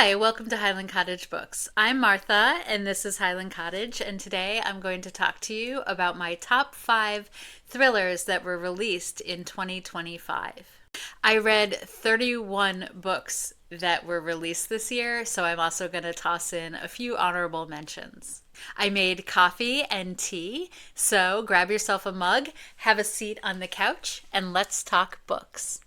Hi, welcome to Highland Cottage Books. I'm Martha, and this is Highland Cottage, and today I'm going to talk to you about my top 5 thrillers that were released in 2025. I read 31 books that were released this year, so I'm also going to toss in a few honorable mentions. I made coffee and tea, so grab yourself a mug, have a seat on the couch, and let's talk books.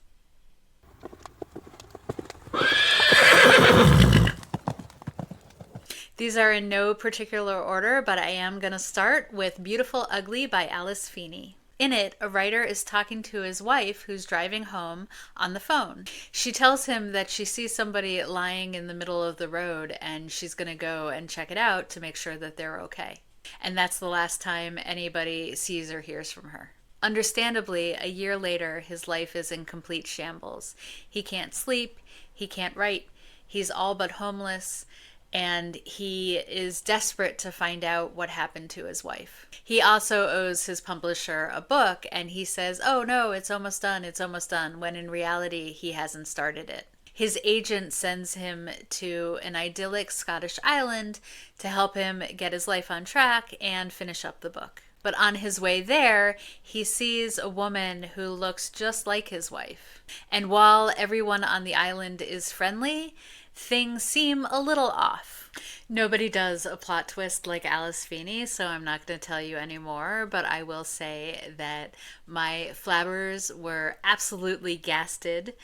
These are in no particular order, but I am going to start with Beautiful Ugly by Alice Feeney. In it, a writer is talking to his wife who's driving home on the phone. She tells him that she sees somebody lying in the middle of the road and she's going to go and check it out to make sure that they're okay. And that's the last time anybody sees or hears from her. Understandably, a year later, his life is in complete shambles. He can't sleep, he can't write, he's all but homeless, and he is desperate to find out what happened to his wife. He also owes his publisher a book, and he says, "Oh no, it's almost done," when in reality he hasn't started it. His agent sends him to an idyllic Scottish island to help him get his life on track and finish up the book. But on his way there, he sees a woman who looks just like his wife. And while everyone on the island is friendly, things seem a little off. Nobody does a plot twist like Alice Feeney, so I'm not going to tell you anymore, but I will say that my flabbers were absolutely gasted,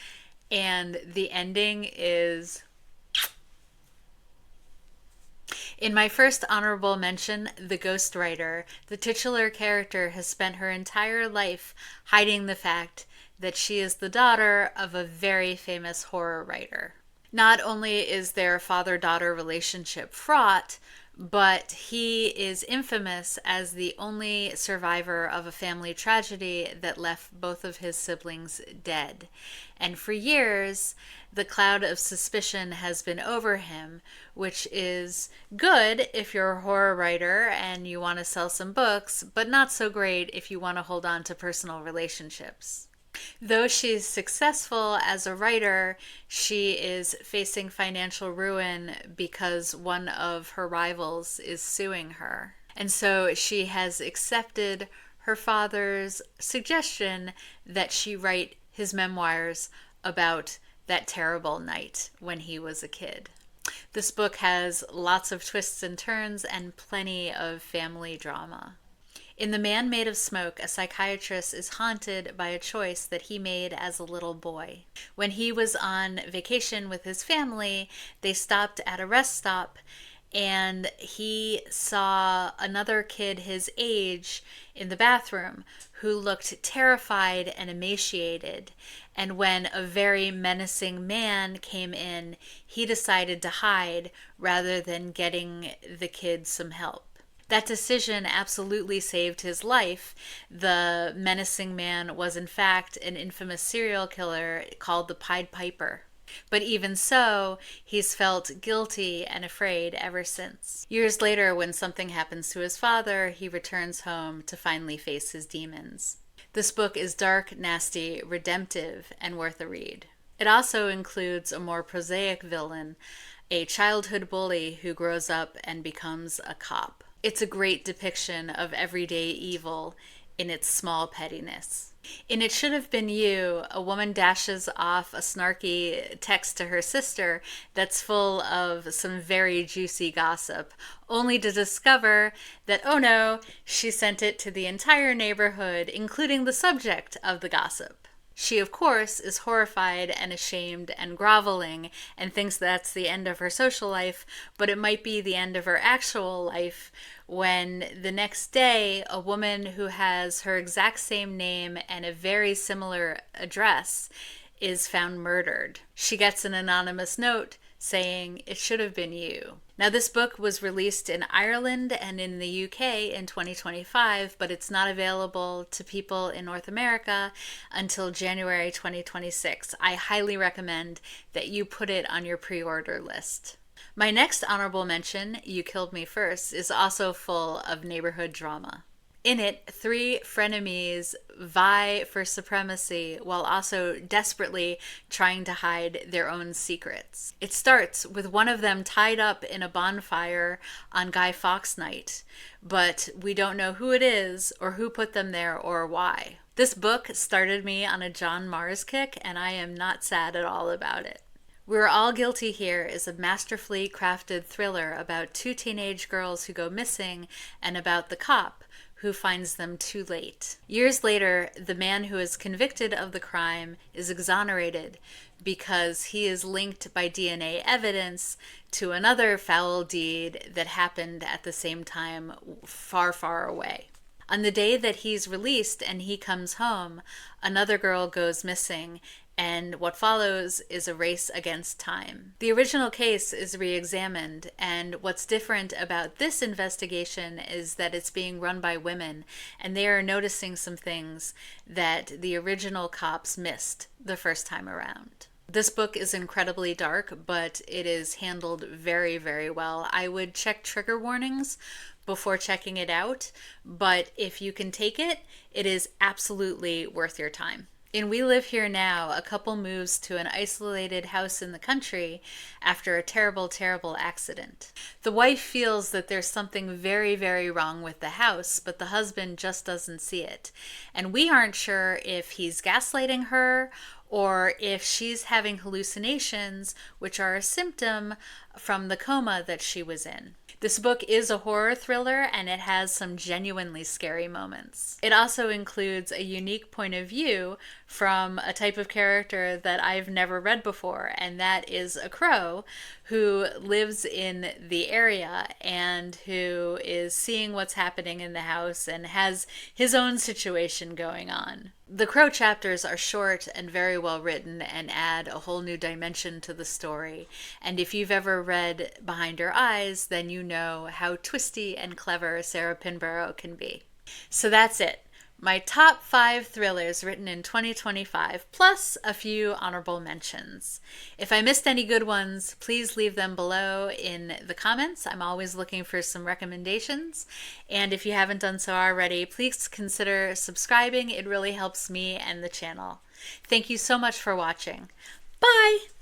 and the ending is... In my first honorable mention, the ghostwriter, the titular character has spent her entire life hiding the fact that she is the daughter of a very famous horror writer. Not only is their father-daughter relationship fraught, but he is infamous as the only survivor of a family tragedy that left both of his siblings dead. And for years, the cloud of suspicion has been over him, which is good if you're a horror writer and you want to sell some books, but not so great if you want to hold on to personal relationships. Though she's successful as a writer, she is facing financial ruin because one of her rivals is suing her. And so she has accepted her father's suggestion that she write his memoirs about that terrible night when he was a kid. This book has lots of twists and turns and plenty of family drama. In The Man Made of Smoke, a psychiatrist is haunted by a choice that he made as a little boy. When he was on vacation with his family, they stopped at a rest stop and he saw another kid his age in the bathroom who looked terrified and emaciated. And when a very menacing man came in, he decided to hide rather than getting the kid some help. That decision absolutely saved his life. The menacing man was in fact an infamous serial killer called the Pied Piper. But even so, he's felt guilty and afraid ever since. Years later, when something happens to his father, he returns home to finally face his demons. This book is dark, nasty, redemptive, and worth a read. It also includes a more prosaic villain, a childhood bully who grows up and becomes a cop. It's a great depiction of everyday evil in its small pettiness. In It Should Have Been You, a woman dashes off a snarky text to her sister that's full of some very juicy gossip, only to discover that, oh no, she sent it to the entire neighborhood, including the subject of the gossip. She, of course, is horrified and ashamed and groveling and thinks that's the end of her social life, but it might be the end of her actual life when the next day a woman who has her exact same name and a very similar address is found murdered. She gets an anonymous note saying, "It should have been you." Now, this book was released in Ireland and in the UK in 2025, but it's not available to people in North America until January 2026. I highly recommend that you put it on your pre-order list. My next honorable mention, You Killed Me First, is also full of neighborhood drama. In it, three frenemies vie for supremacy while also desperately trying to hide their own secrets. It starts with one of them tied up in a bonfire on Guy Fawkes night, but we don't know who it is or who put them there or why. This book started me on a John Mars kick, and I am not sad at all about it. We're All Guilty Here is a masterfully crafted thriller about two teenage girls who go missing and about the cop who finds them too late. Years later, the man who is convicted of the crime is exonerated because he is linked by DNA evidence to another foul deed that happened at the same time far, far away. On the day that he's released and he comes home, another girl goes missing, and what follows is a race against time. The original case is re-examined, and what's different about this investigation is that it's being run by women, and they are noticing some things that the original cops missed the first time around. This book is incredibly dark, but it is handled very, very well. I would check trigger warnings before checking it out, but if you can take it, it is absolutely worth your time. In We Live Here Now, a couple moves to an isolated house in the country after a terrible, terrible accident. The wife feels that there's something very, very wrong with the house, but the husband just doesn't see it. And we aren't sure if he's gaslighting her or if she's having hallucinations, which are a symptom from the coma that she was in. This book is a horror thriller, and it has some genuinely scary moments. It also includes a unique point of view from a type of character that I've never read before, and that is a crow who lives in the area and who is seeing what's happening in the house and has his own situation going on. The Crow chapters are short and very well written and add a whole new dimension to the story. And if you've ever read Behind Her Eyes, then you know how twisty and clever Sarah Pinborough can be. So that's it. My top 5 thrillers written in 2025, plus a few honorable mentions. If I missed any good ones, please leave them below in the comments. I'm always looking for some recommendations. And if you haven't done so already, please consider subscribing. It really helps me and the channel. Thank you so much for watching. Bye!